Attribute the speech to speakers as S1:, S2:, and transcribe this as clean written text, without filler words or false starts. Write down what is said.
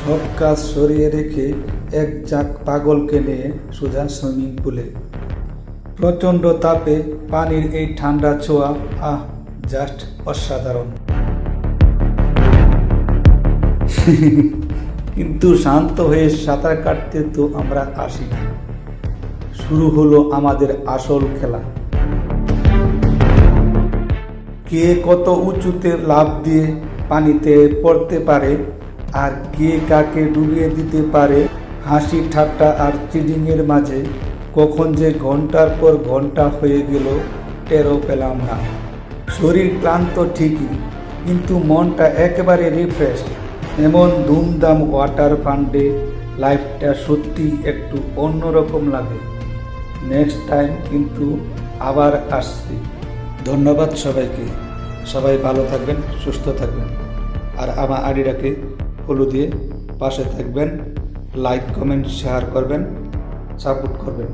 S1: সব কাজ সরিয়ে রেখে এক ঝাঁক পাগলকে নিয়ে সোজা সুইমিং পুলে। প্রচণ্ড তাপে পানির এই ঠান্ডা ছোঁয়া, জাস্ট অসাধারণ। কিন্তু শান্ত হয়ে সাঁতার কাটতে তো আমরা আসি না। শুরু হলো আমাদের আসল খেলা। কে কত উঁচুতে লাফ দিয়ে পানিতে পড়তে পারে আর কে কাকে ডুবিয়ে দিতে পারে। হাসি ঠাট্টা আর চিডিংয়ের মাঝে কখন যে ঘন্টার পর ঘন্টা হয়ে গেল টেরও পেলাম না। শরীর ক্লান্ত ঠিকই, কিন্তু মনটা একেবারে রিফ্রেশ। এমন ধুমধাম ওয়াটার ফান্ডে লাইফটা সত্যি একটু অন্যরকম লাগে। নেক্সট টাইম কিন্তু আবার আসছি। ধন্যবাদ সবাইকে। সবাই ভালো থাকবেন, সুস্থ থাকবেন। আর আমার আইডিটাকে ফলো দিয়ে পাশে থাকবেন। লাইক, কমেন্ট, শেয়ার করবেন, সাপোর্ট করবেন।